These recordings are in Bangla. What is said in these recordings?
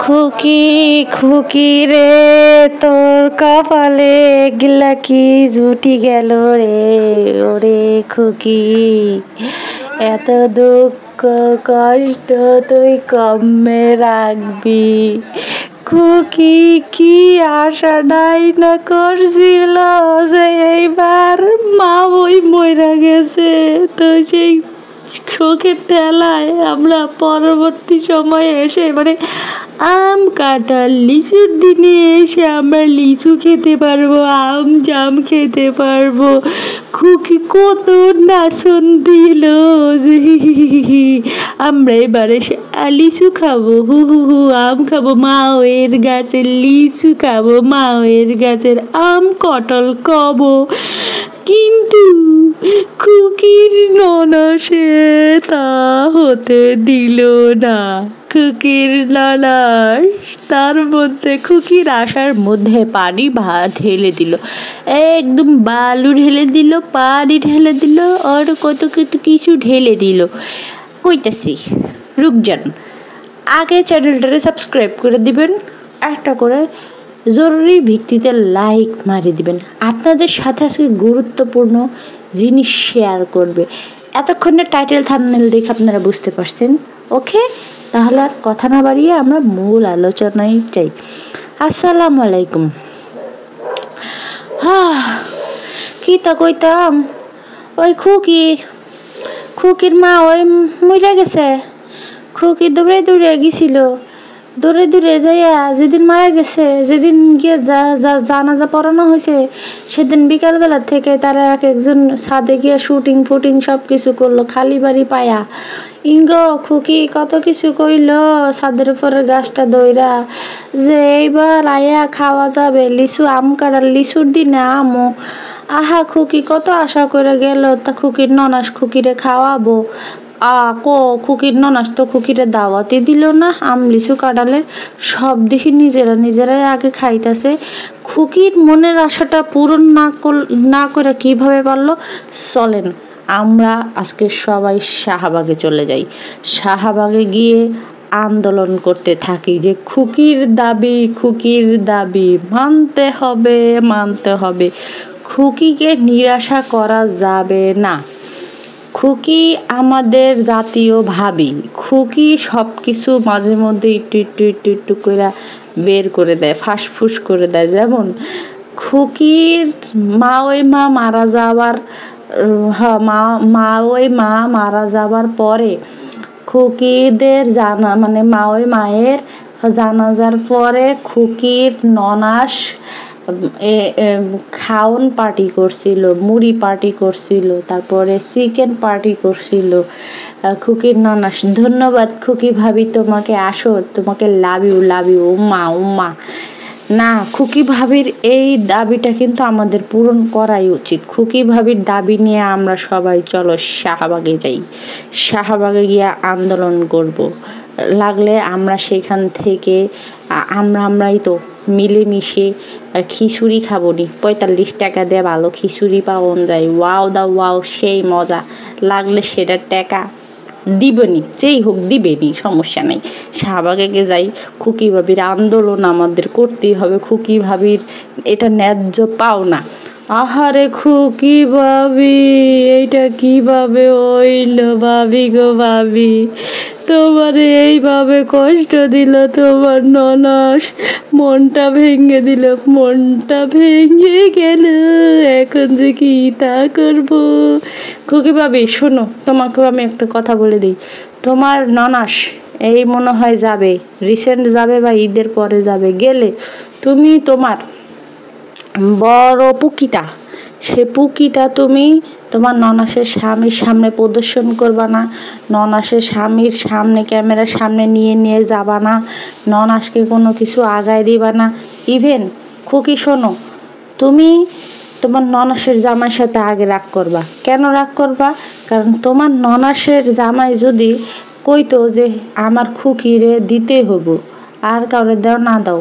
খুকি খুকি রে, তোর কপালে এগুলা কি জুটি গেল রে? ওরে খুকি, এত দুঃখ কষ্ট তুই কমে রাখবি। খুকি কি আশা নাই না করছিল যে এইবার মা ওই মইরা গেছে, তো সেই শোকের ঠেলায় আমরা পরবর্তী সময়ে এসে মানে আম কাঁঠাল লিচুর দিনে এসে আমরা লিচু খেতে পারবো, আম জাম খেতে পারবো। খুকি কত নাচন দিল যে আমরা এবারে লিচু খাবো, হু হু হু, আম খাবো, মায়ের গাছের লিচু খাবো, মায়ের গাছের আম কাঁঠাল খাবো। কিন্তু খুকির ননা সে তা হতে দিল না। খুকির নানা তার মধ্যে খুকির আশার মধ্যে পানি ঢেলে দিল, একদম বালু ঢেলে দিল, পানি ঢেলে দিল, আর কত কিছু ঢেলে দিল। কইতাছি রুকজান, আগে চ্যানেলটারে সাবস্ক্রাইব করে দিবেন, একটা করে জরুরি ভিত্তিতে লাইক মারি দিবেন। আপনাদের সাথে আজকে গুরুত্বপূর্ণ জিনিস শেয়ার করবে। এতক্ষণে টাইটেল থাম্বনেল দেখে আপনারা বুঝতে পারছেন। ওকে, তাহলে আর কথা না বাড়িয়ে আমরা মূল আলোচনায় যাই। আসসালামু আলাইকুম। কি তা কইতাম, ওই খুকির মা ওই মরে গেছে। খুকি দৌড়ে দৌড়ে গেছিল, দূরে দূরে যাইয়া যেদিন মারা গেছে, যেদিন গিয়ে জানাজা পড়ানো হয়েছে, সেদিন বিকালবেলা থেকে তারা এক একজন ছাদে গিয়ে শুটিং ফুটিং সব কিছু করলো, খালি বাড়ি পায়া। খুকি কত কিছু কইল ছাদের উপরের গাছটা দইরা, যে এইবার আয়া খাওয়া যাবে লিচু, আম কাটার লিচুর দিনে আমও। আহা খুকি কত আশা করে গেল, তা খুকির ননাস খুকিরে খাওয়াবো। খুকির ননাস তো খুকিরে দাওয়াতই দিল না, আম লিচু কাঁঠালের সব দেখি নিজেরাই আগে খাইতেছে। খুকির মনের আশাটা পূরণ না করে কিভাবে পারলো, চলেন আমরা আজকে সবাই শাহবাগে চলে যাই। শাহবাগে গিয়ে আন্দোলন করতে থাকি যে খুকির দাবি মানতে হবে। খুকিকে নিরাশা করা যাবে না। খুকি আমাদের জাতীয় ভাবি। খুকি সব কিছু মাঝে মধ্যে একটু করে বের করে দেয়, ফাঁসফুস করে দেয়। যেমন খুকির মা মারা যাবার পরে খুকিদের মায়ের জানাজার পরে খুকির ননাস খাওন পার্টি করছিল, মুড়ি পার্টি করছিল, তারপরে চিকেন পার্টি করছিল। খুকির ননাস, ধন্যবাদ খুকি ভাবি তোমাকে, আসো তোমাকে লাভ ইউ উম্মা। না, খুকি ভাবির এই দাবিটা কিন্তু আমাদের পূরণ করাই উচিত। খুকি ভাবির দাবি নিয়ে আমরা সবাই চলো শাহবাগে যাই, শাহবাগে গিয়ে আন্দোলন করব। লাগলে আমরা সেখান থেকে আমরাই তো মিলেমিশে খিচুড়ি খাবো নি, 45 টাকা দিয়ে ভালো খিচুড়ি পাওয়া যায়, ওয়াও সেই মজা। লাগলে সেটার টাকা দিবনি, যেই হোক দিবেনি, সমস্যা নেই। শাহবাগে যাই, খুকি ভাবির আন্দোলন আমাদের করতেই হবে। খুকি ভাবির এটা ন্যায্য পাওনা। আহারে খুকি ভাবি, এইটা কিভাবে হইল ভাবি গো ভাবি, তোমার এইভাবে কষ্ট দিল তোমার ননাস, মনটা ভেঙে দিল, মনটা ভেঙে গেল, এখন যে কি তা করবো। খুকি ভাবি শোনো, তোমাকেও আমি একটা কথা বলে দিই। তোমার ননাস এই মনে হয় যাবে, রিসেন্ট যাবে বা ঈদের পরে যাবে, গেলে তুমি তোমার বড় পুকিটা তুমি তোমার ননাসের স্বামীর সামনে প্রদর্শন করবা না, ননাসের স্বামীর সামনে ক্যামেরার সামনে নিয়ে যাবা না, ননাসকে কোনো কিছু আগায় দিবা না। ইভেন খুকি শোনো, তুমি তোমার ননাসের জামাইয়ের সাথে আগে রাগ করবা। কেন রাগ করবা? কারণ তোমার ননাসের জামাই যদি কইতো যে আমার খুকিরে দিতে হবো, আর কাউরে দাও না দাও,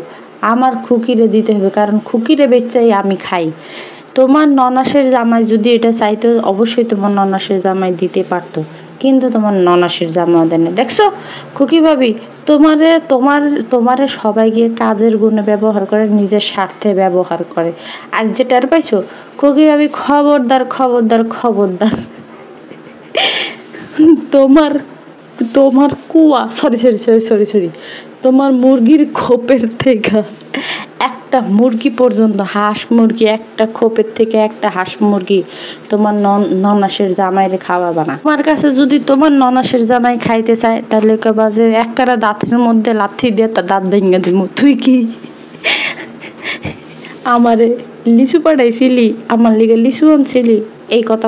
আমার খুকিরে দিতে হবে, কারণ খুকিরে বেচাই আমি খাই। তোমার ননাসের জামাই যদি এটা চাইতো, অবশ্যই তোমার ননাসের জামাই দিতে পারতো। কিন্তু তোমার ননাসের জামাও দেয় না। দেখছো খুকি ভাবি, তোমারে সবাই গিয়ে কাজের গুণে ব্যবহার করে, নিজের স্বার্থে ব্যবহার করে। আজ যে টের পাইছো, খুকি ভাবি খবরদার খবরদার খবরদার, তোমার তোমার কুয়া sorry sorry sorry sorry sorry তোমার মুরগির খোপের থেকে একটা মুরগি পর্যন্ত, হাঁস মুরগি একটা খোপের থেকে একটা হাঁস মুরগি তোমার ননাসের জামাইরে খাওয়াবা না। তোমার কাছে যদি তোমার ননাসের জামাই খাইতে চায়, তাহলে কবা যে একবারে দাঁতের মধ্যে লাথি দিয়ে তার দাঁত ভেঙে দিব। তুই কি আমারে লিচু পাঠাইছিলি, আমার লিগে লিচু আনছিলি, এই কথা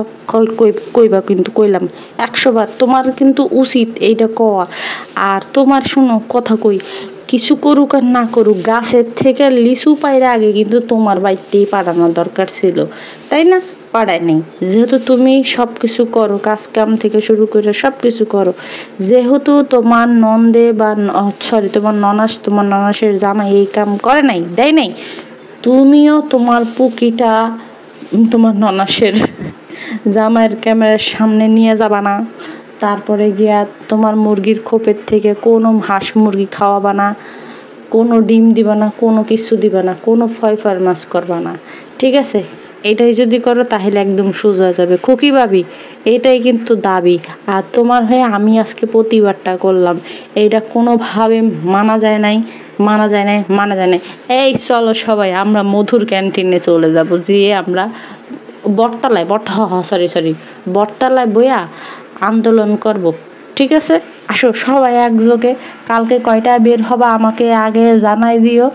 কইবা কিন্তু কইলাম 100 বার। তোমার কিন্তু উচিত এইটা কওয়া। আর তোমার শুনো কথা কই, কিছু করুক আর না করুক, গাছের থেকে লিচু পাইরা আগে কিন্তু তোমার বাড়িতেই পাঠানোর দরকার ছিল, তাই না? পাড়ায় নেই, যেহেতু তুমি সব কিছু করো, কাজ কাম থেকে শুরু করে সব কিছু করো, যেহেতু তোমার নন্দে বা সরি তোমার ননাসের জামাই এই কাম করে নাই, দেয় নাই, তুমিও তোমার পুকিটা তোমার ননাসের জামাইয়ের ক্যামেরার সামনে নিয়ে যাবা না। তারপরে গিয়া তোমার মুরগির খোপের থেকে কোনো হাঁস মুরগি খাওয়াবা না, কোনো ডিম দিবা না, কোনো কিছু দিবা না, কোনো ফরমাস করবা না, ঠিক আছে? এটাই যদি করো তাহলে একদম সোজা যাবে খুকি ভাবি, এটাই কিন্তু দাবি। আর তোমার হয়ে আমি আজকে প্রতিবাদটা করলাম, এইটা কোনোভাবে মানা যায় নাই, মানা যায় নাই, মানা যায় নাই। এই চলো সবাই আমরা মধুর ক্যান্টিনে চলে যাব, যেয়ে আমরা বটতলায় বটতলায় বইয়া আন্দোলন করব, ঠিক আছে? আসো সবাই একযোগে। কালকে কয়টায় বের হবা আমাকে আগে জানাই দিও।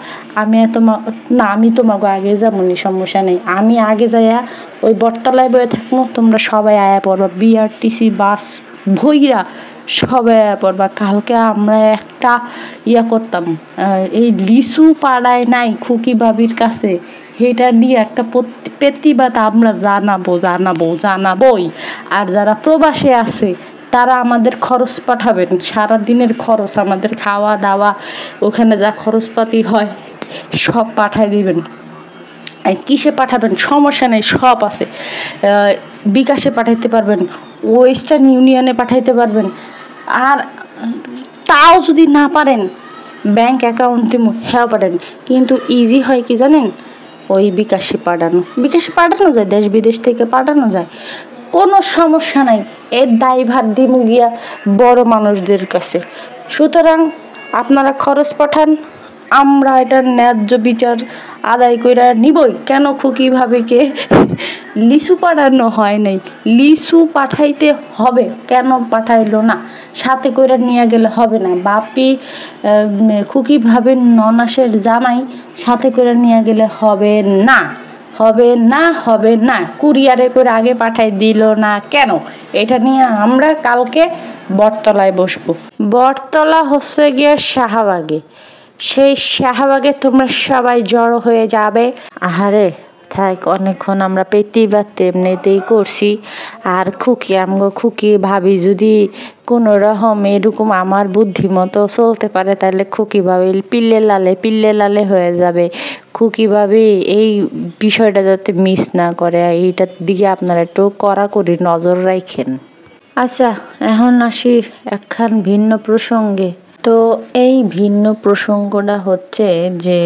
আমি তোমাকে আগে যাবনি, সমস্যা নেই, আমি আগে যাইয়া ওই বটতলায় বয়ে থাকবো, তোমরা সবাই আয়া পড়বা, বিআরটিসি বাস ভইরা সবাই আয়া পড়বা। কালকে আমরা একটা করতাম, এই লিচু পাড়ায় নাই খুকি ভাবির কাছে, এটা নিয়ে একটা প্রতিবাদ আমরা জানাবোই। আর যারা প্রবাসে আছে তারা আমাদের খরচ পাঠাবেন, সারা দিনের খরচ, আমাদের খাওয়া দাওয়া, ওখানে যা খরচপাতি হয় সব পাঠাই দিবেন। কিসে পাঠাবেন সমস্যা নেই, সব আছে, বিকাশে পাঠাইতে পারবেন, ওয়েস্টার্ন ইউনিয়নে পাঠাইতে পারবেন। আর তাও যদি না পারেন ব্যাংক অ্যাকাউন্টে হ্যাঁ পাঠান, কিন্তু ইজি হয় কি জানেন, ওই বিকাশে পাঠানো যায়, দেশ বিদেশ থেকে পাঠানো যায়, কোনো সমস্যা নাই। এর দায়ভার দিমু গিয়া বড় মানুষদের কাছে। সুতরাং আপনারা খরচ পাঠান, আমরা এটার ন্যায্য বিচার আদায় করে নিবই। কেন খুকি ভাবিকে লিচু পাঠানো হয় নাই, লিচু পাঠাইতে হবে, কেন পাঠাইলো না? সাথে করে নিয়ে গেলে হবে না? বাপি খুকি ভাবির ননাসের জামাই সাথে করে নিয়ে গেলে হবে না, হবে না। কুরিয়ারে করে আগে পাঠাই দিল না কেন? এটা নিয়ে আমরা কালকে বটতলায় বসবো। বটতলা হচ্ছে গিয়ে শাহবাগে, সেই শাহবাগে তোমরা সবাই জড়ো হয়ে যাবে। আহারে থাক, অনেকক্ষণ আমরা প্রতিবাদ এমনিতেই করছি। আর খুকি ভাবি যদি কোনো রকম এরকম আমার বুদ্ধি মতো চলতে পারে, তাহলে খুকি ভাবি পিল্লে লালে হয়ে যাবে। খুকি ভাবি এই বিষয়টা যাতে মিস না করে, এইটার দিকে আপনারা একটু কড়াকড়ি নজর রাখেন। আচ্ছা, এখন আসি একখান ভিন্ন প্রসঙ্গে। তো এই ভিন্ন প্রসঙ্গটা হচ্ছে যে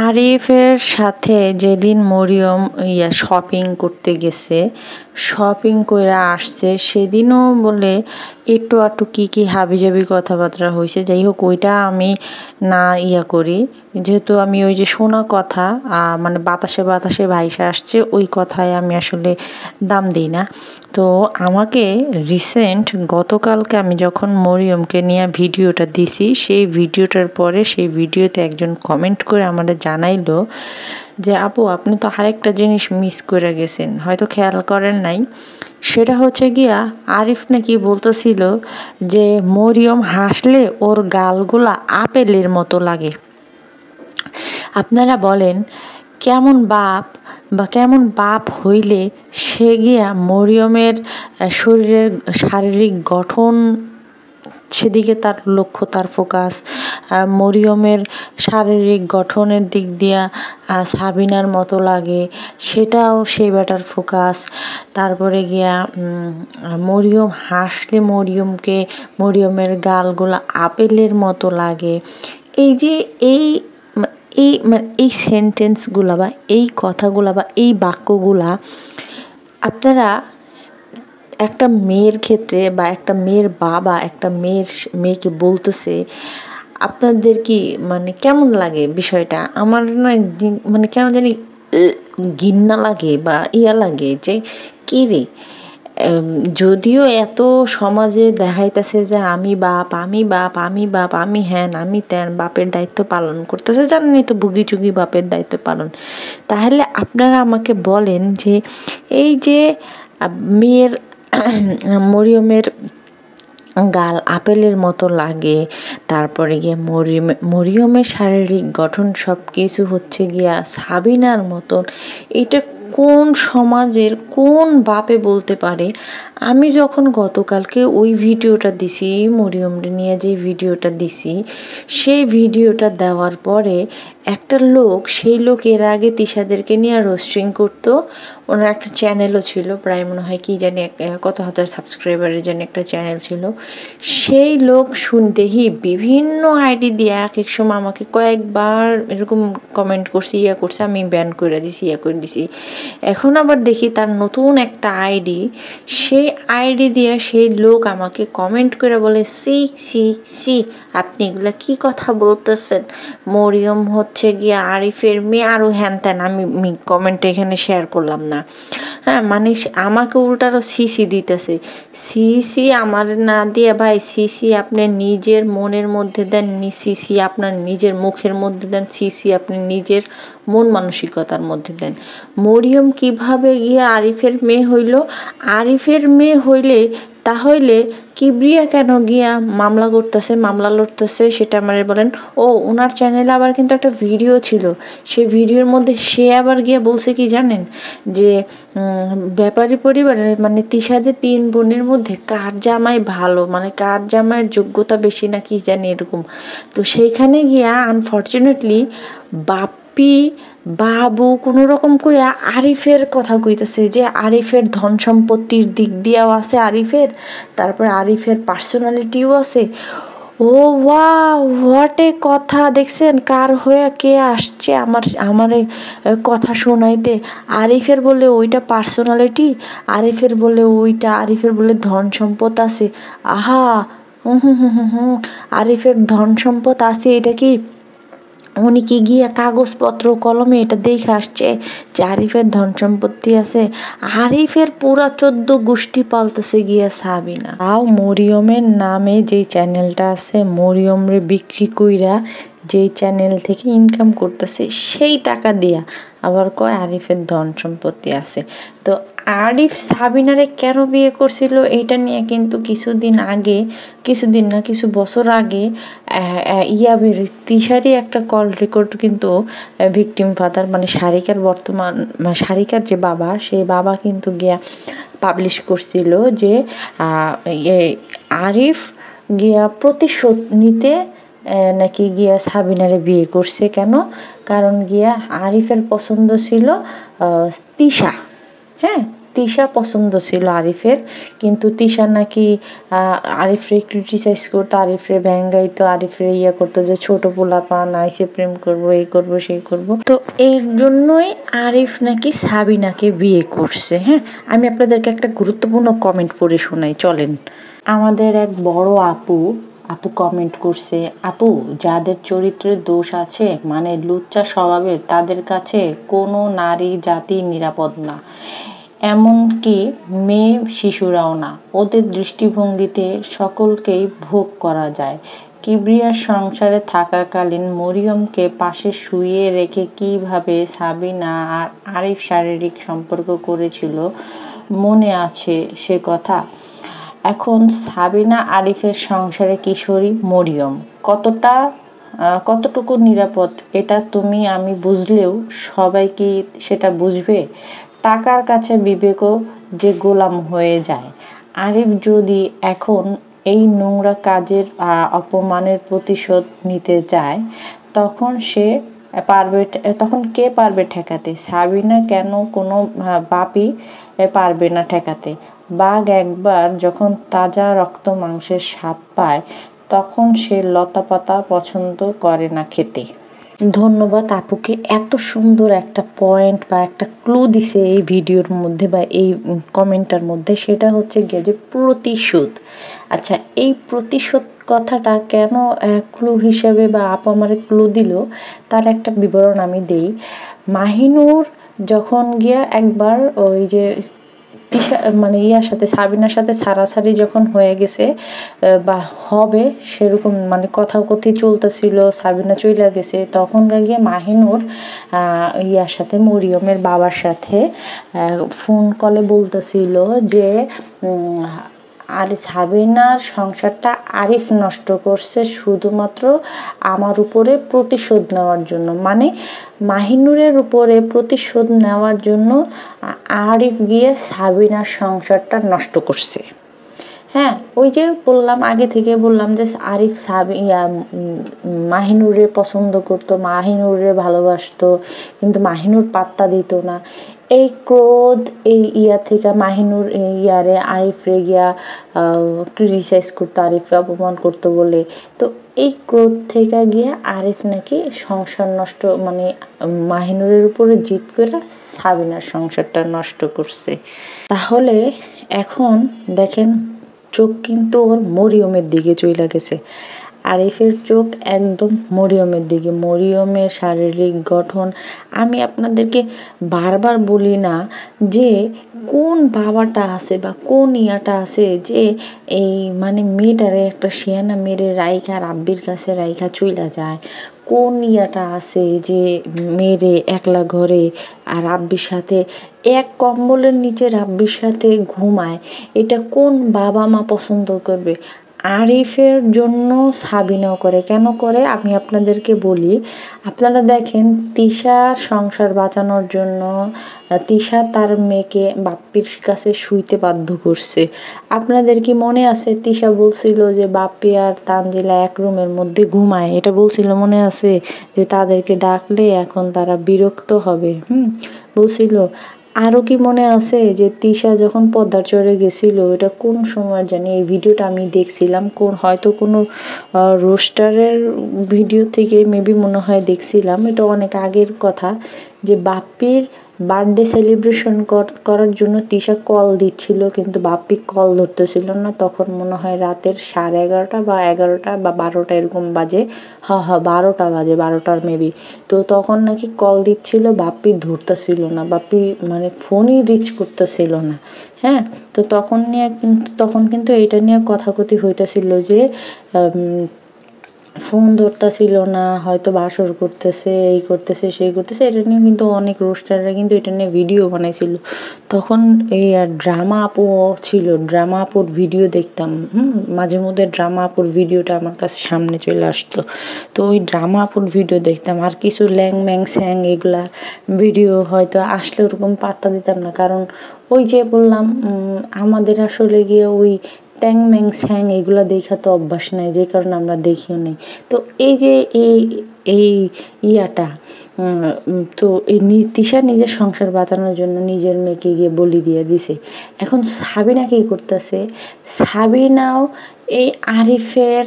আরিফের সাথে যেদিন মরিয়ম শপিং করতে গেছে, শপিং করে আসছে, সেদিনও বলে একটু কি হাবিজাবি কথাবার্তা হয়েছে। যাই হোক, ওইটা আমি না করি, যেহেতু আমি ওই যে শোনা কথা মানে বাতাসে ভাইসা আসছে, ওই কথায় আমি আসলে দাম দিই না। তো আমাকে রিসেন্ট গতকালকে আমি যখন মরিয়মকে নিয়ে ভিডিওটা দিছি, সেই ভিডিওটার পরে সেই ভিডিওতে একজন কমেন্ট করে আমাদের জানাইলো যে আপু আপনি তো আরেকটা জিনিস মিস করে গেছেন, হয়তো খেয়াল করেন নাই। সেটা হচ্ছে গিয়া আরিফ নাকি বলতেছিল যে মরিয়ম হাসলে ওর গালগুলা আপেলের মতো লাগে। আপনারা বলেন কেমন বাপ হইলে সে গিয়া মরিয়মের শরীরের শারীরিক গঠন সেদিকে তার লক্ষ্য, তার ফোকাস। মরিয়মের শারীরিক গঠনের দিক দিয়া সাবিনার মতো লাগে, সেটাও সেই বেটার ফোকাস। তারপরে গিয়া মরিয়ম হাসলে মরিয়মের গালগুলা আপেলের মতো লাগে। এই যে এই মানে এই সেন্টেন্সগুলা বা এই কথাগুলা বা এই বাক্যগুলা আপনারা একটা মেয়ের ক্ষেত্রে বা একটা মেয়ের বাবা একটা মেয়েকে বলতেছে, আপনাদের কি মানে কেমন লাগে বিষয়টা? আমার না মানে কেমন জানি ঘিন্না লাগে বা লাগে যে কি রে, যদিও এত সমাজে দেখাইতেছে যে আমি বাপ, আমি বাপ, আমি বাপ, আমি হ্যান, আমি ত্যান, বাপের দায়িত্ব পালন করতেছে, জানেনই তো বুগি চুগি বাপের দায়িত্ব পালন। তাহলে আপনারা আমাকে বলেন যে এই যে মেয়ের মরিয়মের গাল আপেলের মতো লাগে, তারপরে গিয়ে মরিয়মের শারীরিক গঠন সব কিছু হচ্ছে গিয়া সাবিনার মতন, এটা কোন সমাজের কোন বাপে বলতে পারে? আমি যখন গতকালকে ওই ভিডিওটা দিছি, মরিয়মরে নিয়ে যে ভিডিওটা দিছি, সেই ভিডিওটা দেওয়ার পরে একটা লোক, সেই লোক এর আগে তিশাদেরকে নিয়ে রোস্টিং করতো। ওনার একটা চ্যানেলও ছিল, প্রায় মনে হয় কি জানি কত হাজার সাবস্ক্রাইবারের জন্য একটা চ্যানেল ছিল। সেই লোক দেখি বিভিন্ন আইডি দিয়ে এক এক সময় আমাকে কয়েকবার এরকম কমেন্ট করছে, করছে, আমি ব্যান করে দিছি, করে দিছি। এখন আবার দেখি তার নতুন একটা আইডি, সেই আইডি দিয়ে সেই লোক আমাকে কমেন্ট করে বলে, সি সি সি আপনি এগুলা কি কথা বলতেছেন, মরিয়ম হচ্ছে গিয়ে আরিফের মেয়ে, আরও হ্যান ত্যান। আমি কমেন্টে এখানে শেয়ার করলাম না। হ্যাঁ, মানে আমাকে উল্টারও সিসি দিতেছে। সিসি আমার না দিয়ে ভাই, সিসি আপনি নিজের মনের মধ্যে দেন, সিসি আপনার নিজের মুখের মধ্যে দেন, সিসি আপনি নিজের মন মানসিকতার মধ্যে দেন। মরিয়ম কিভাবে গিয়ে আরিফের মেয়ে হইল? আরিফের মেয়ে হইলে তাহলে কিবরিয়া কেন গিয়া মামলা করতেছে, মামলা লড়তেছে, সেটা আমারে বলেন। ও, ওনার চ্যানেলে আবার কিন্তু একটা ভিডিও ছিল, সেই ভিডিওর মধ্যে সে আবার গিয়া বলছে কি জানেন, যে ব্যাপারী পরিবারের মানে তিশাদের 3 বোনের মধ্যে কার জামাই ভালো, মানে কার জামাইয়ের যোগ্যতা বেশি না কি জানি এরকম। তো সেইখানে গিয়া আনফর্চুনেটলি বাবু কোনো রকম কইয়া আরিফের কথা কইতেছে, যে আরিফের ধন সম্পত্তির দিক দিয়েও আছে আরিফের, তারপরে আরিফের পার্সোনালিটিও আছে। ও ওয়াও, হোয়াট এ কথা! দেখছেন কার হয়ে কে আসছে আমারে কথা শোনাইতে? আরিফের বলে ওইটা পার্সোনালিটি, আরিফের বলে ওইটা, আরিফের বলে ধন সম্পদ আছে। আহা, আরিফের ধন সম্পদ আছে, এটা কি উনি কি গিয়া কাগজপত্র কলমে এটা দেখে আসছে যে আরিফের ধন সম্পত্তি আছে? আরিফের পুরা 14 গোষ্ঠী পালতেছে গিয়া সাবিনা। তাও মরিয়মের নামে যেই চ্যানেলটা আছে, মরিয়মরে বিক্রি কইরা যেই চ্যানেল থেকে ইনকাম করতেছে, সেই টাকা দিয়া আবার কয় আরিফের ধন সম্পত্তি আছে। তো আরিফ সাবিনারে কেন বিয়ে করছিল এটা নিয়ে কিন্তু কিছুদিন না কিছু বছর আগে তিশারই একটা কল রেকর্ড কিন্তু ভিকটিম ফাদার মানে সারিকার যে বাবা, সেই বাবা কিন্তু গিয়া পাবলিশ করছিল যে আরিফ গিয়া প্রতিশোধ নিতে নাকি গিয়া সাবিনারে বিয়ে করছে। কেন? কারণ গিয়া আরিফের পছন্দ ছিল তিশা। হ্যাঁ, তিশা পছন্দ ছিল আরিফের, কিন্তু তিশা নাকি আরিফরে ক্রিটিসাইজ করতো, আরিফরে ভ্যাঙ্গাইতো, আরিফরে করতো যে ছোট পোলাপান আইসে প্রেম করবো, এই করবো সেই করবো। তো এর জন্যই আরিফ নাকি সাবিনাকে বিয়ে করছে। হ্যাঁ, আমি আপনাদেরকে একটা গুরুত্বপূর্ণ কমেন্ট পড়ে শোনাই, চলেন। আমাদের এক বড় আপু কমেন্ট করছে, আপু, যাদের চরিত্রের দোষ আছে মানে লুচ্চা স্বভাবের, তাদের কাছে কোনো নারী জাতি নিরাপদ না, এমনকি মেয়ে শিশুরাও না। ওদের দৃষ্টিভঙ্গিতে সকলকেই ভোগ করা যায়। কিবরিয়ার সংসারে থাকাকালীন মরিয়মকে পাশে শুইয়ে রেখে কিভাবে সাবিনা আর আরিফ শারীরিক সম্পর্ক করেছিল মনে আছে সে কথা? এখন সাবিনা আরিফের সংসারে কিশোরী মরিয়ম কতটুকু নিরাপদ, এটা তুমি আমি বুঝলেও সবাই কি সেটা বুঝবে? টাকার কাছে বিবেকও যে গোলাম হয়ে যায়। আরিফ যদি এখন এই নোংরা কাজের অপমানের প্রতিশোধ নিতে যায়, তখন তখন কে পারবে ঠেকাতে? সাবিনা কেন, কোনো বাপই পারবে না ঠেকাতে। বাঘ একবার যখন তাজা রক্ত মাংসের স্বাদ পায়, তখন সে লতাপাতা পছন্দ করে না খেতে। ধন্যবাদ আপুকে, এত সুন্দর একটা পয়েন্ট বা একটা ক্লু দিছে এই ভিডিওর মধ্যে বা এই কমেন্টটার মধ্যে। সেটা হচ্ছে গিয়ে যে প্রতিশোধ। আচ্ছা, এই প্রতিশোধ কথাটা কেন ক্লু হিসেবে বা আপু আমারে ক্লু দিল, তার একটা বিবরণ আমি দেই। মাহিনুর যখন গিয়া একবার ওই যে মানে ইয়ার সাথে, সাবিনার সাথে ছাড়াছাড়ি যখন হয়ে গেছে বা হবে সেরকম, মানে কথাকথি চলতেছিল, সাবিনা চইলা গেছে, তখন গিয়ে মাহিনুর ইয়ার সাথে, মরিয়মের বাবার সাথে ফোন কলে বলতেছিল যে আর সাবিনার সংসারটা আরিফ নষ্ট করছে শুধুমাত্র আমার উপরে প্রতিশোধ নেওয়ার জন্য। মানে মাহিনুরের উপরে প্রতিশোধ নেওয়ার জন্য আরিফ গিয়ে সাবিনার সংসারটা নষ্ট করছে। হ্যাঁ, ওই যে বললাম, আগে থেকে বললাম যে আরিফ মাহিনুরে পছন্দ করতো, মাহিনুরে ভালোবাসতো, কিন্তু মাহিনুর পাত্তা দিত না। এই ক্রোধ, এই থেকে মাহিনুর আরিফরে গিয়া ক্রিটিসাইজ করতো, আরিফরে অপমান করতো বলে। তো এই ক্রোধ থেকে গিয়ে আরিফ নাকি সংসার নষ্ট, মানে মাহিনুরের উপরে জিদ করে সাবিনার সংসারটা নষ্ট করছে। তাহলে এখন দেখেন, চোখ কিন্তু ওর মরিয়মের দিকে চইলা গেছে। আরিফের চোখ একদম মরিয়মের দিকে। মরিয়মের শারীরিক গঠন, আমি আপনাদেরকে বারবার বলি না যে কোন বাবাটা আছে বা কোন ইয়াটা আছে যে এই মানে মেয়েটারে, একটা শিয়ানা মেরে রাইখা রাব্বির কাছে রাইখা চইলা যায়। কোন ইয়াটা আছে যে মেরে একলা ঘরে আর রাব্বির সাথে এক কম্বলের নিচে রাব্বির সাথে ঘুমায়। এটা কোন বাবা মা পছন্দ করবে? আরিফের জন্য সাবিনাও করে। কেন করে আমি আপনাদেরকে বলি। আপনারা দেখেন, তিশার সংসার বাঁচানোর জন্য তিশা তার মেয়েকে বাপ্পির কাছে শুইতে বাধ্য করছে। আপনাদের কি মনে আছে তিশা বলছিল যে বাপ্পি আর তানজিলা এক রুমের মধ্যে ঘুমায়? এটা বলছিল, মনে আছে? যে তাদেরকে ডাকলে এখন তারা বিরক্ত হবে, বলছিল। আরও কি মনে আছে যে তিশা যখন পদ্মার চরে গেছিল, এটা কোন সময় জানি এই ভিডিওটা আমি দেখছিলাম, হয়তো কোনো রোস্টারের ভিডিও থেকে মেবি মনে হয় দেখছিলাম, এটা অনেক আগের কথা, যে বাপ্পির বার্থডে সেলিব্রেশন করার জন্য তিশা কল দিচ্ছিল, কিন্তু বাপ্পি কল ধরতেছিল না। তখন মনে হয় রাতের 11:30 বা 11টা বা 12টা এরকম বাজে। হ্যাঁ, 12টা বাজে, 12টার মেবি। তো তখন নাকি কল দিচ্ছিল, বাপ্পি ধরতেছিল না, বাপ্পি মানে ফোনই রিচ করতেছিল না। হ্যাঁ, তো তখন কিন্তু এটা নিয়ে কথাকথি হইতেছিল যে ফোন ধরতেছিল না, হয়তো বাসর করতেছে, এই করতেছে, সেই করতেছে। এটা নিয়ে কিন্তু অনেক রোস্টাররা কিন্তু এটা নিয়ে ভিডিও বানাইছিল। তখন এই ড্রামা আপুও ছিল, ড্রামা আপুর ভিডিও দেখতাম। মাঝে মধ্যে ড্রামা আপুর ভিডিওটা আমার কাছে সামনে চলে আসতো। তো ওই ড্রামা আপুর ভিডিও দেখতাম। আর কিছু ল্যাং ম্যাং স্যাং এগুলা ভিডিও হয়তো আসলে ওরকম পাত্তা দিতাম না, কারণ ওই যে বললাম, আমাদের আসলে গিয়ে ওই ট্যাং ম্যাং স্যাং এগুলো দেখা তো অভ্যাস নাই, যে কারণে আমরা দেখিও নেই। তো এই যে এই ইয়াটা, তো এই তিশা নিজের সংসার বাঁচানোর জন্য নিজের মেয়েকে গিয়ে বলি দিয়ে দিছে। এখন সাবিনা কী করতেছে? সাবিনাও এই আরিফের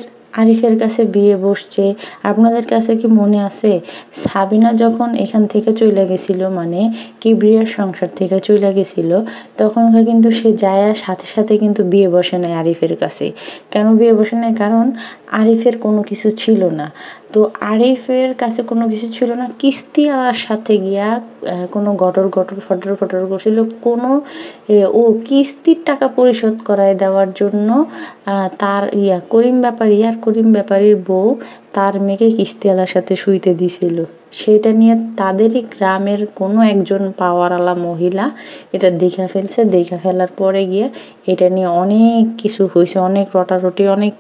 কাছে বিয়ে বসছে। আপনাদের কাছে কি মনে আছে সাবিনা যখন এখান থেকে চলে গেছিল, মানে কিবরিয়ার সংসার থেকে চলে গেছিল, তখনকার কিন্তু সে যায়া সাথে সাথে কিন্তু বিয়ে বসে নাই আরিফের কাছে। কেন বিয়ে বসে নাই? কারণ আরিফের কোনো কিছু ছিল না। তো আরিফের কাছে কোনো কিছু ছিল না, কিস্তি আওয়ার সাথে গিয়া কোনো ফটর করছিল, কোনো ও কিস্তির টাকা পরিশোধ করায় দেওয়ার জন্য তার করিম ব্যাপারীর বউ তার মেয়েকে কিস্তিওয়ালার সাথে শুইতে দিছিল। সেটা নিয়ে তাদেরই গ্রামের কোনো একজন পাওয়ারওয়ালা মহিলা এটা দেখা ফেলার পরে গিয়ে এটা নিয়ে অনেক কিছু হয়েছে, অনেক রটারটি, অনেক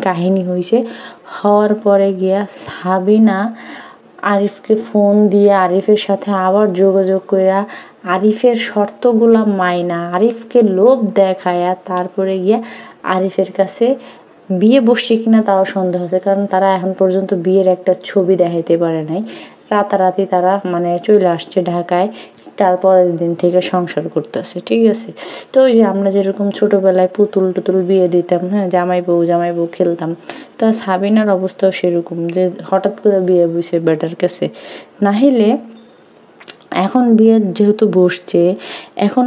কাহিনী হয়েছে। হওয়ার পরে গিয়া সাবিনা আরিফকে ফোন দিয়ে আরিফের সাথে আবার যোগাযোগ কইরা আরিফের শর্তগুলা মাইনা আরিফকে লোভ দেখায়া তারপরে গিয়া আরিফের কাছে বিয়ে বসছে কিনা তাও সন্দেহ আছে, কারণ তারা এখন পর্যন্ত বিয়ের একটা ছবি দেখাইতে পারে নাই। রাতারাতি তারা মানে চলে আসছে ঢাকায়, তারপরের দিন থেকে সংসার করতেছে, ঠিক আছে। তো ওই যে আমরা যেরকম ছোটবেলায় পুতুল টুতুল বিয়ে দিতাম, হ্যাঁ, জামাই বউ খেলতাম, তো সাবিনার অবস্থাও সেরকম, যে হঠাৎ করে বিয়ে বসে বেটার কাছে। নাহলে এখন বিয়ে যেহেতু বসছে, এখন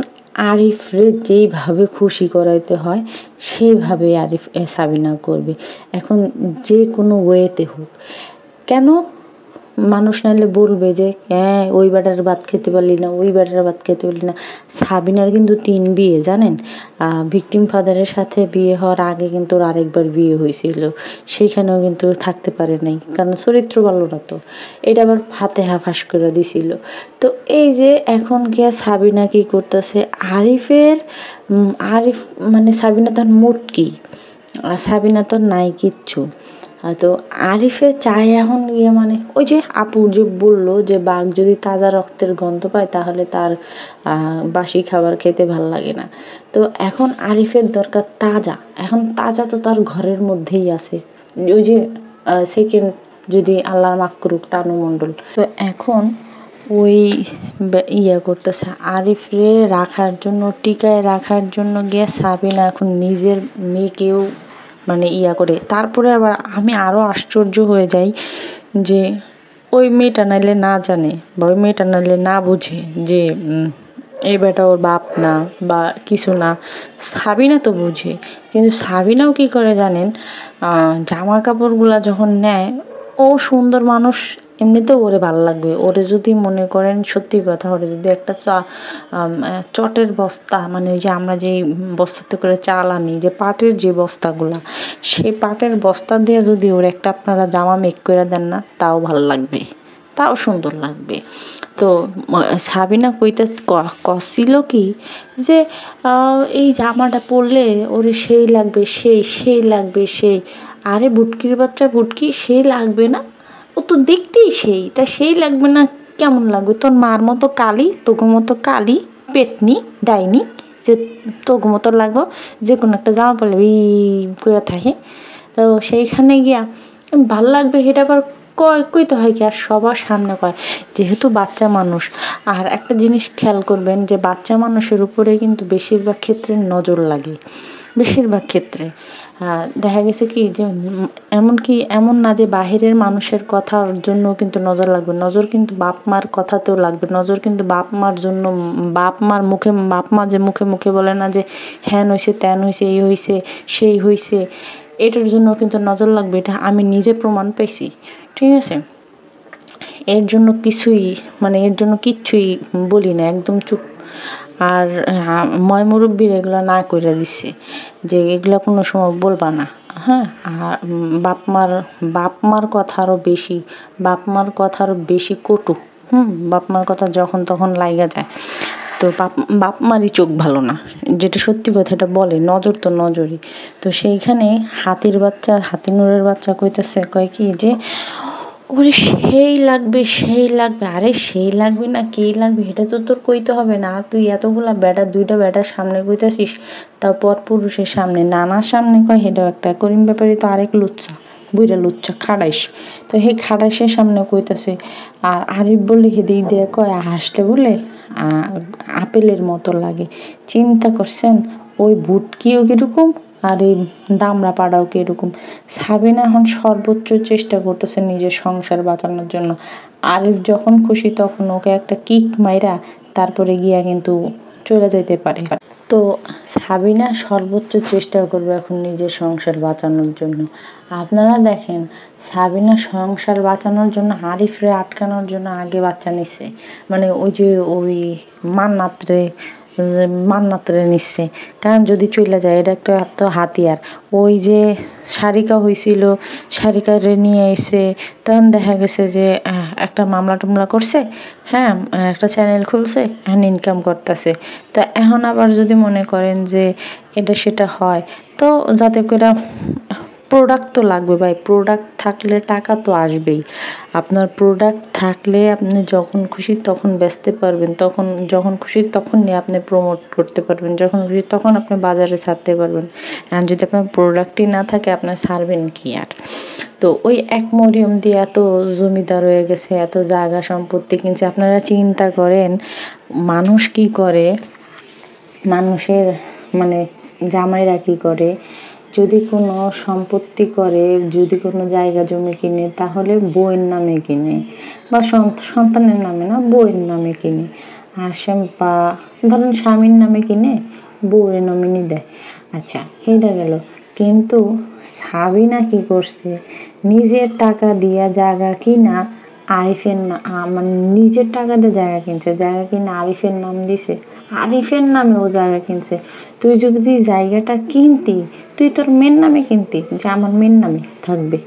আরিফরে যেইভাবে খুশি করাইতে হয় সেইভাবে সাবিনা করবে, এখন যে কোনো ওয়েতে হোক। কেন? মানুষ নাহলে বলবে যে হ্যাঁ ওই বেটার ভাত খেতে পারলি না, ওই বেটার ভাত খেতে পারলি না। সাবিনার কিন্তু 3 বিয়ে, জানেন? ভিকটিম ফাদারের সাথে বিয়ে হওয়ার আগে কিন্তু ওর আরেকবার বিয়ে হয়েছিল, সেইখানেও কিন্তু থাকতে পারে নাই, কারণ চরিত্র ভালো না। তো এটা আবার ফাতেহা ফাঁস করে দিছিল। তো এই যে এখন গিয়া সাবিনা কি করতেছে, আরিফ মানে সাবিনা তার মুটকি, আর সাবিনা তো নাই কিচ্ছু। তো আরিফে চায় এখন গিয়ে মানে ওই যে আপু যে বললো যে বাঘ যদি তাজা রক্তের গন্ধ পায় তাহলে তার বাসি খাবার খেতে ভাল লাগে না। তো এখন আরিফের দরকার তাজা, এখন তাজা তো তার ঘরের মধ্যেই আছে, ওই যে সেকেন্ড যদি আল্লাহ মাফ করুক তানু মণ্ডল। তো এখন ওই ইয়া করতেছে আরিফরে রাখার জন্য, টিকায় রাখার জন্য গিয়ে সাবিনা এখন নিজের মেয়েকেও মানে ইয়া করে। তারপরে আবার আমি আরও আশ্চর্য হয়ে যাই যে ওই মেয়েটা নাইলে না জানে বা ওই মেয়েটা নাইলে না বুঝে যে এই বেটা ওর বাপ না বা কিছু না, সাবিনা তো বুঝে। কিন্তু সাবিনাও কি করে জানেন, জামা কাপড়গুলা যখন নেয়, ও সুন্দর মানুষ, এমনিতেও ওরে ভালো লাগবে। ওরে যদি মনে করেন সত্যি কথা, ওরে যদি একটা চটের বস্তা, মানে ওই যে আমরা যেই বস্তাতে করে চাল আনি, যে পাটের যে বস্তাগুলা, সেই পাটের বস্তা দিয়ে যদি ওর একটা আপনারা জামা মেক করে দেন না, তাও ভালো লাগবে, তাও সুন্দর লাগবে। তো সাবিনা কইতে কছিল কি যে এই জামাটা পরলে ওরে সেই লাগবে, সেই লাগবে সেই। আরে বুটকির বাচ্চা বুটকি, সেই লাগবে না, ও তো দেখতেই সেই, তা সেই লাগবে না কেমন লাগবে? তোর মার মতো কালি, তোগো মতো কালি পেতনি ডাইনি, যে তোগো মতো লাগবো যে কোনো একটা জামা পরলে এই করে থাকে। তো সেইখানে গিয়া ভাল লাগবে, সেটা আবার কইতে হয় কি, আর সবার সামনে কয়, যেহেতু বাচ্চা মানুষ। আর একটা জিনিস খেয়াল করবেন যে বাচ্চা মানুষের উপরে কিন্তু বেশিরভাগ ক্ষেত্রে নজর লাগে, বেশিরভাগ ক্ষেত্রে দেখা গেছে কি যে এমনকি এমন না যে বাহিরের মানুষের কথার জন্য কিন্তু নজর লাগবে, নজর কিন্তু বাপ মার কথাতেও লাগবে, নজর কিন্তু বাপ মার জন্য, বাপ মার মুখে, বাপ মা যে মুখে মুখে বলে না যে হ্যান হয়েছে ত্যান হয়েছে এই হয়েছে সেই হয়েছে, এটার জন্য কিন্তু নজর লাগবে। এটা আমি নিজে প্রমাণ পেয়েছি, ঠিক আছে। এর জন্য কিচ্ছুই বলি না, একদম চুপ। আর মুরব্বির এগুলো না করে দিচ্ছে যে এগুলো কোনো সময় বলবা না, হ্যাঁ। আর বাপ মার কথা আরও বেশি কটু, বাপ মার কথা যখন তখন লাইগা যায়। তো বাপ মারই চোখ ভালো না, যেটা সত্যি কথা, এটা বলে, নজর তো নজরই। তো সেইখানে হাতিনুরের বাচ্চা কইতেছে, কয় কি যে ওরে সেই লাগবে। আরে সেই লাগবে না কে লাগবে এটা তো তোর কইতে হবে না। তুই এতগুলা দুইটা বেটার সামনে কইতাছিস, তারপর পুরুষের সামনে, নানার সামনে কয়, হেটাও একটা করিম ব্যাপারই তো আরেক লুচ্চা, বুইরা লুচ্চা খাড়াইস। তো সেই খাড়াইসের সামনে কইতাছে। আর আরিফ বলে হেদিক দিয়ে কয়, হাসলে বলে আপেলের মতো লাগে। চিন্তা করছেন ওই বুটকিও কিরকম আর এই দামড়া পাড়াও কিরকম। সাবিনা এখন সর্বোচ্চ চেষ্টা করতেছে নিজের সংসার বাঁচানোর জন্য। আরিফ যখন খুশি তখন ওকে একটা কিক মাইরা তারপরে গিয়া কিন্তু চলে যেতে পারে। তো সাবিনা সর্বোচ্চ চেষ্টা করবে এখন নিজের সংসার বাঁচানোর জন্য। আপনারা দেখেন, সাবিনা সংসার বাঁচানোর জন্য, আরিফরে আটকানোর জন্য আগে বাচ্চা নিচ্ছে, মানে ওই মান্নাতরে নিচ্ছে, কারণ যদি চলে যায় এটা একটা তো হাতিয়ার। ওই যে সারিকা হয়েছিল, সারিকারে নিয়ে এসে তখন দেখা গেছে যে একটা মামলা টামলা করছে, হ্যাঁ, একটা চ্যানেল খুলছে, এখন ইনকাম করতেছে। তা এখন আবার যদি মনে করেন যে এটা সেটা হয়, তো যাতে করে প্রোডাক্ট তো লাগবে ভাই, প্রোডাক্ট থাকলে টাকা তো আসবেই। আপনার প্রোডাক্ট থাকলে আপনি যখন খুশি তখন বেচতে পারবেন, যখন খুশি তখন নিয়ে আপনি প্রমোট করতে পারবেন, যখন খুশি তখন আপনি বাজারে ছাড়তে পারবেন। আর যদি আপনার প্রোডাক্টই না থাকে আপনার ছাড়বেন কি আর। তো ওই এক মরিয়ম দিয়ে এত জমিদার হয়ে গেছে, এত জায়গা সম্পত্তি কিনছে। আপনারা চিন্তা করেন মানুষ কি করে, মানুষের মানে জামাইরা কি করে, যদি কোনো সম্পত্তি করে, যদি কোনো জায়গা জমি কিনে তাহলে বউয়ের নামে কিনে, বা সন্তানের নামে না, বউয়ের নামে কিনে। বা ধরেন স্বামীর নামে কিনে বউয়ের নমিনি দেয়। আচ্ছা এটা গেল। কিন্তু সাবিনা কি করছে, নিজের টাকা দিয়া জায়গা কিনা আরিফের মানে নিজের টাকা দিয়ে জায়গা কিনছে, জায়গা কিনে আরিফের নাম দিছে, আরিফের নামে ও জায়গা কিনছে। তুই যদি জায়গাটা কিনতি তুই তোর মেয়ের নামে কিনতি, যে আমার মেয়ের নামে থাকবে,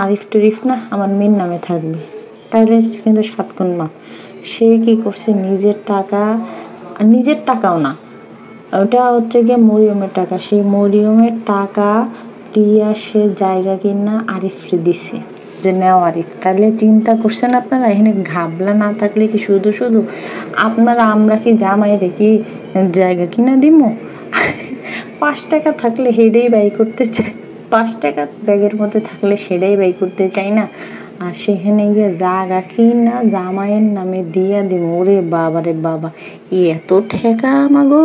আরিফ টরিফ না, আমার মেয়ের নামে থাকবে, তাহলে কিন্তু 7 গুণ মাপ। সে কি করছে, নিজের টাকাও না, ওটা হচ্ছে গিয়ে মরিয়মের টাকা, সেই মরিয়মের টাকা দিয়া সে জায়গা কিনা আরিফরে দিছে, যে নেও আরিফ। তাহলে চিন্তা করছেন আপনারা, এখানে ঘাবলা না থাকলে কি শুধু আমরা কি জামাইরে কি জায়গা কিনা দিমু? 5 টাকা থাকলে সেটাই ব্যয় করতে চাই, 5 টাকা ব্যাগের মধ্যে থাকলে সেটাই ব্যয় করতে চাই না। আর সেখানে গিয়ে জায়গা কিনা জামাইয়ের নামে দিয়া দিব, ওরে বাবা রে বাবা, এত ঠেকা আমাগো।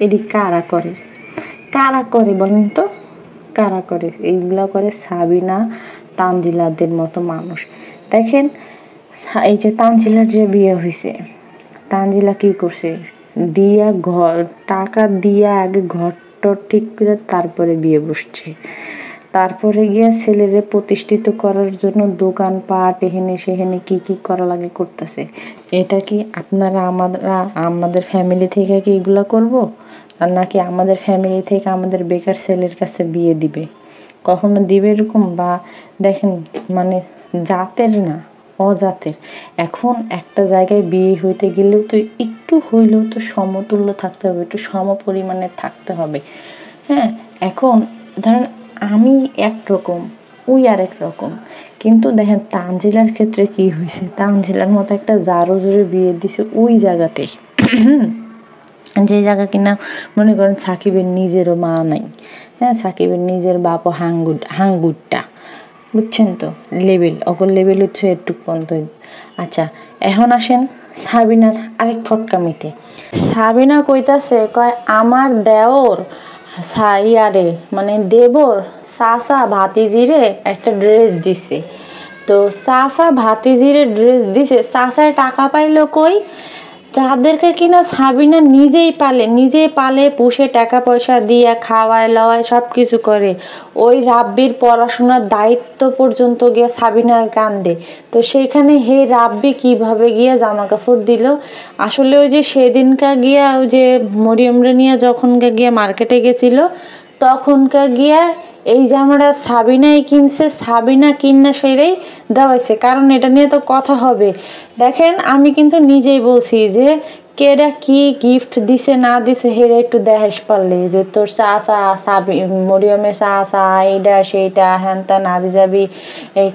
এটি কারা করে বলেন তো, কারা করে? এইগুলা করে সাবিনা তানজিলাদের মতো মানুষ। দেখেন এই যে তানজিলার যে বিয়ে হয়েছে, তানজিলা কি করছে, টাকা দিয়া আগে ঘরটর ঠিক করে তারপরে বিয়ে বসছে। তারপরে গিয়া ছেলেরে প্রতিষ্ঠিত করার জন্য দোকানপাট এখানে সেখানে কি করা লাগে করতেছে। এটা কি আপনারা আমাদের ফ্যামিলি থেকে কি এগুলা করব? আর নাকি আমাদের ফ্যামিলি থেকে আমাদের বেকার ছেলের কাছে বিয়ে দিবে? কখনো দিবে এরকম? বা দেখেন মানে জাতের না, অজাতের। এখন একটা জায়গায় বিয়ে হইতে গেলেও তো একটু হইলেও তো সমতুল্য থাকতে হবে, একটু সমপরিমাণে থাকতে হবে। হ্যাঁ, এখন ধরেন আমি একরকম, ওই আরেক রকম। কিন্তু দেখেন তানজিলার ক্ষেত্রে কি হয়েছে, তানজিলার মতো একটা জারো জোরে বিয়ে দিছে ওই জায়গাতেই, যে জায়গা কিনা মনে করেন সাকিবের নিজেরও মা নাই, হ্যাঁ, সাকিবের নিজের বাপ হাঙ্গুরটা, বুঝছেন তো, অগর লেভেল হচ্ছে একটু পর্যন্ত। আচ্ছা এখন আসেন সাবিনার আরেক ফটকামিতে। সাবিনা কইতাছে, কয় আমার দেওর মানে দেবর চাচা ভাতিজিরে একটা ড্রেস দিছে। তো চাচা ভাতিজিরে ড্রেস দিছে, চাচায় টাকা পাইলো কই? যাদেরকে কিনা সাবিনা নিজেই পালে পুষে টাকা পয়সা দিয়ে খাওয়ায় লওয়ায় সব কিছু করে, ওই রাব্বির পড়াশোনার দায়িত্ব পর্যন্ত গিয়ে সাবিনা কান্দে। তো সেইখানে হে রাব্বি কিভাবে গিয়ে জামা কাপড় দিল? আসলে ওই যে সেদিনকা গিয়া ওই যে মরিয়মরে নিয়ে যখন গিয়া মার্কেটে গেছিল তখনকার গিয়া এই জামাটা সাবিনাই কিনছে, সাবিনা কিনা সেটাই দেওয়াইছে, কারণ এটা নিয়ে তো কথা হবে। দেখেন আমি কিন্তু নিজেই বলছি যে কেডা কি গিফট দিছে না দিছে হেরা একটু দেখাস পারলে, যে তোর মরিয়মের চাচা এইটা সেইটা হ্যানতা নাবি যাবি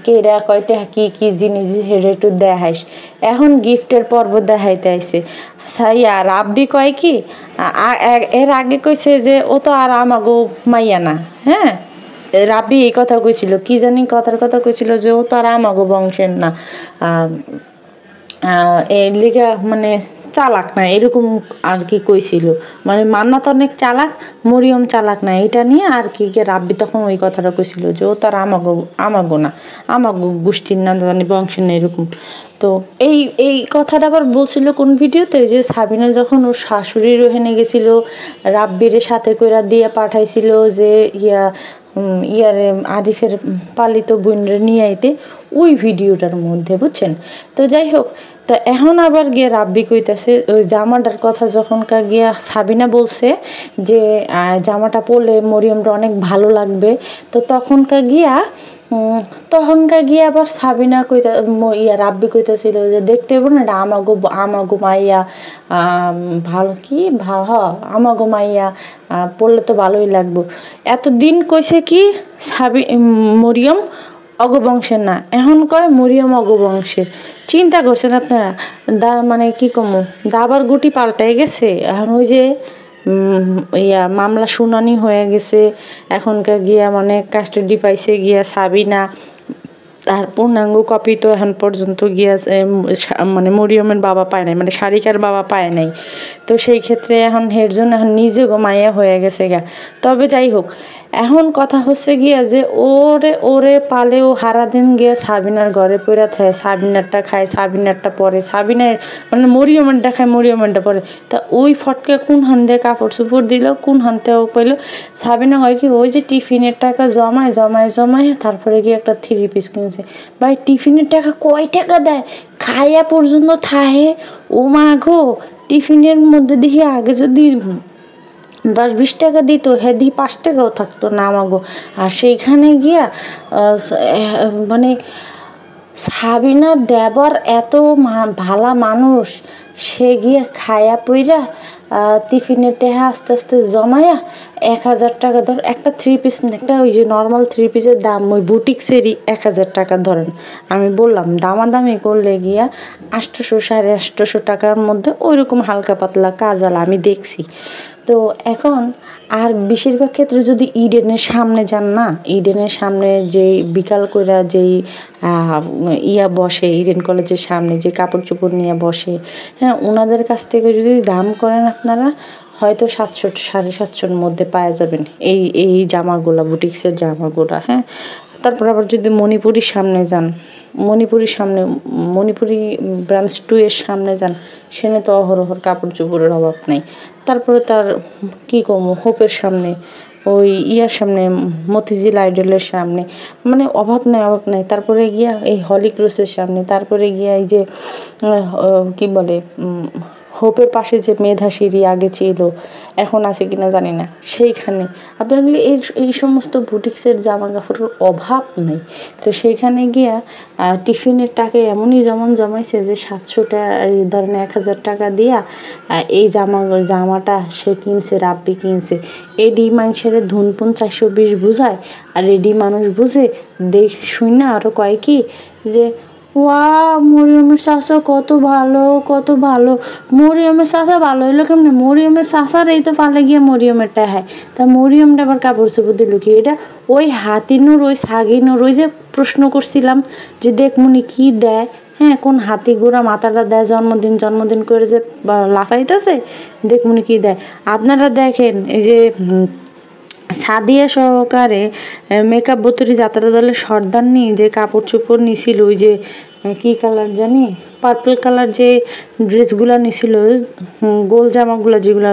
কেডা কয়টা কি জিনিস দিছে হেরা একটু দেখাস। এখন গিফটের পর্ব দেখাইতে আইছে। আর রাব্বি কয় কি, এর আগে কইছে যে ও তো আর আমাগো মাইয়া না, হ্যাঁ, রাব্বি এই কথা কইছিল, কি জানি কথার কথা কইছিল যে ও তো আর আমাগো বংশের না, এর লিগা মানে চালাক না, এরকম আর কি কইছিল। মানে মান্নাত অনেক চালাক, মরিয়ম চালাক না, এটা নিয়ে আর কি রাব্বি তখন ওই কথাটা কইছিল যে ও তার আমাগো না, আমাগো গোষ্ঠীর না, জানি বংশের না, এরকম। তো এই কথাটা আবার বলছিল কোন ভিডিওতে, যে সাবিনা যখন ওর শাশুড়ির ওখানে গেছিল, রাব্বির সাথে কইরা দিয়ে পাঠাইছিল যে ইয়ারে আরিফের পালিত বোনরে নিয়ে আইতে, ওই ভিডিওটার মধ্যে, বুঝছেন। তো যাই হোক, তো এখন আবার গিয়ে রাব্বি কইতাছে ওই জামাটার কথা, যখনকার গিয়া সাবিনা বলছে যে জামাটা পরলে মরিয়মটা অনেক ভালো লাগবে, তো তখনকার গিয়া তখনকার গিয়ে আবার সাবিনা কইতা রাব্বি কইতাছিল যে দেখতে হইব না, এটা আমাগো মাইয়া, ভালো কি আমাগো মাইয়া পড়লে তো ভালোই লাগবো। এতদিন কইছে কি মরিয়ম অগবংশের না, এখন কয় মরিয়ম অগবংশের। চিন্তা করছেন আপনারা? মানে কি কমু, দাবার গুটি পাল্টাই গেছে। এখন ওই যে মামলা শুনানি হয়ে গেছে, এখনকার গিয়া মানে কাস্টডি পাইছে গিয়া সাবিনা, তার পূর্ণাঙ্গ কপি তো এখন পর্যন্ত গিয়া মানে মরিয়মের বাবা পায় নাই, মানে সারিকার বাবা পায় নাই। তো সেই ক্ষেত্রে এখন এর জন্য এখন নিজে মাইয়া হয়ে গেছে গা। তবে যাই হোক, এখন কথা হচ্ছে গিয়া যে ওরে পালে ও সারাদিন গিয়া সাবিনার ঘরে পড়ে থাকে, সাবিনারটা খায়, সাবিনারটা পরে, সাবিনার মানে মরিয়মেরটা খায়, মরিয়মেরটা পরে। তা ওই ফটকে কোন হান দিয়ে কাপড় চোপড় দিল, কোন হানতে ও পাইলো। সাবিনা হয় কি, ওই যে টিফিনের টাকা জমায় তারপরে গিয়ে একটা 3 পিস কিনছে। ভাই টিফিনের টাকা কয় টাকা দেয়, খাইয়া পর্যন্ত থাহে। ও মা গো, টিফিনের মধ্যে দেখি আগে যদি 10-20 টাকা দিত, হেদি 5 টাকাও থাকতো না আমাগো। আর সেইখানে গিয়া মানে সাবিনার দেবর এত ভালা মানুষ, সে গিয়া খায়া পইরা টিফিনের টেহা আস্তে আস্তে জমায়া 1000 টাকা ধর একটা 3 পিস, একটা ওই যে নর্মাল 3 পিসের দাম ওই বুটিক্সেরই 1000 টাকা ধরেন। আমি বললাম দামাদামি করলে গিয়া 800 850 টাকার মধ্যে ওইরকম হালকা পাতলা কাজাল আমি দেখছি। তো এখন আর বেশিরভাগ ক্ষেত্রে যদি ইডেনের সামনে যান না, ইডেনের সামনে যেই বিকাল কইরা যেই বসে, ইডেন কলেজের সামনে যে কাপড় চোপড় নিয়ে বসে, হ্যাঁ, ওনাদের কাছ থেকে যদি দাম করেন আপনারা হয়তো 700 750-র মধ্যে পাওয়া যাবেন এই জামাগুলা, বুটিক্সের জামাগুলা। হ্যাঁ, তারপর আবার যদি মণিপুরির সামনে যান, মণিপুরি ব্রাঞ্চ 2 এর সামনে যান, সেখানে তো অহরহর কাপড় চোপড়ের অভাব নাই। তারপরে তার কি কমু, হোপের সামনে, ওই সামনে, মতিঝিল আইডলের সামনে, মানে অভাব নাই। তারপরে গিয়া এই হলি ক্রসের সামনে, তারপরে গিয়া এই যে কি বলে হোপের পাশে যে মেধা সিঁড়ি আগে ছিল, এখন আছে কিনা জানি না, সেইখানে আপনার এই সমস্ত বুটিক্সের জামা কাপড়ের অভাব নেই। তো সেইখানে গিয়া টিফিনের টাকা এমনই জমাইছে যে 700 টাকা, ধরেন 1000 টাকা দিয়া এই জামাটা সে কিনছে, রাব্বি কিনছে। এডি মানুষের ধুনপুন 420 বুঝায়, আর এডি মানুষ বুঝে দেখ শুই না আরো কয় কি যে মরিয়মের চাচা কত ভালো। মরিয়মের চাচা ভালো হইলো কেমনে? মরিয়মের চাচার এই তো পালে গিয়ে মরিয়মেরটা হয়। তা মরিয়মটা আবার কাপড় চোপড় দিল কি? এটা ওই হাতিনুর, ওই সাগিনুর, ওই যে প্রশ্ন করছিলাম যে দেখমুনি কি দেয়, হ্যাঁ, কোন হাতি গোড়া মাথাটা দেয় জন্মদিন করে যে লাফাইতেছে, দেখমুনি কি দেয়। আপনারা দেখেন এই যে সাদিয়া সহকারে মেকআপ বতুরি যাত্রা দলের সর্দার নিয়ে যে কাপড় চোপড় নিছিল, ওই যে কি কালার জানি, পার্পল কালার যে ড্রেসগুলো নিছিল, গোল জামাগুলো যেগুলো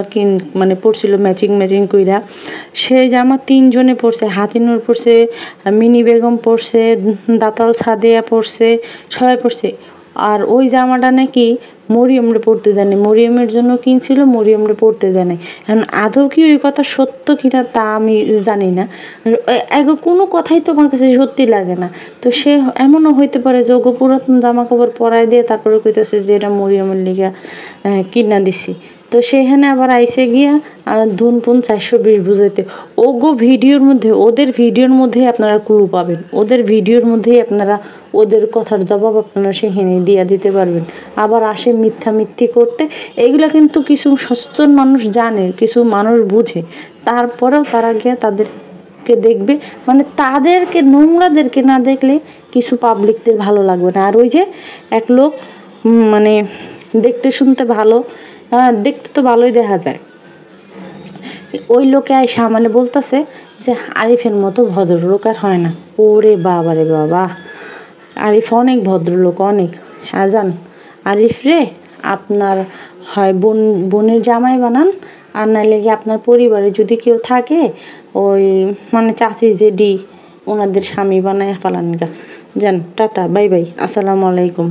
মানে পরছিল ম্যাচিং কইরা, সেই জামা 3 জনে পরছে। হাতিনুর পরছে, মিনি বেগম পরছে, দাতাল সাদিয়া পরছে, সবাই পরছে। আর ওই জামাটা নাকি মরিয়মরে পড়তে দেয়নি, মরিয়মের জন্য কিনছিল, মরিয়মরে পড়তে দেয়নি। এখন আদৌ কি ওই কথা সত্য কিনা তা আমি জানি না, কোনো কথাই তো আমার কাছে সত্যি লাগে না। তো সে এমনও হইতে পারে যে ওগো পুরাতন জামা কাপড় পরাই দিয়ে তারপরে কইতেছে যে এটা মরিয়মের লিগা কিনা দিছি। তো সেখানে আবার আইসে গিয়া ধুনপুন 420 বুঝাইতে। ওদের ভিডিওর মধ্যেই আপনারা ক্লু পাবেন, ওদের ভিডিওর মধ্যেই আপনারা ওদের কথার জবাব আপনারা সেখানে দিয়া দিতে পারবেন। আবার আসে মিথ্যি করতে। এগুলো কিন্তু কিছু সচেতন মানুষ জানে, কিছু মানুষ বুঝে, তারপরেও তারা গিয়া তাদেরকে দেখবে, মানে তাদেরকে নোংরাদেরকে না দেখলে কিছু পাবলিকদের ভালো লাগবে না। আর ওই যে এক লোক মানে দেখতে শুনতে ভালো, দেখতে তো ভালোই দেখা যায়, ওই লোকে আইসা মানে বলতেছে যে আরিফের মতো ভদ্রলোক আর হয় না। ওরে বাবা রে বাবা, আরিফ অনেক ভদ্রলোক, অনেক। জান আরিফ রে, আপনার হয় বোনের জামাই বানান, আর নাইলে কি আপনার পরিবারে যদি কেউ থাকে, ওই মানে চাচি জেডি ওনাদের স্বামী বানায় ফেলান গা। যান, টাটা, বাই বাই, আসসালামু আলাইকুম।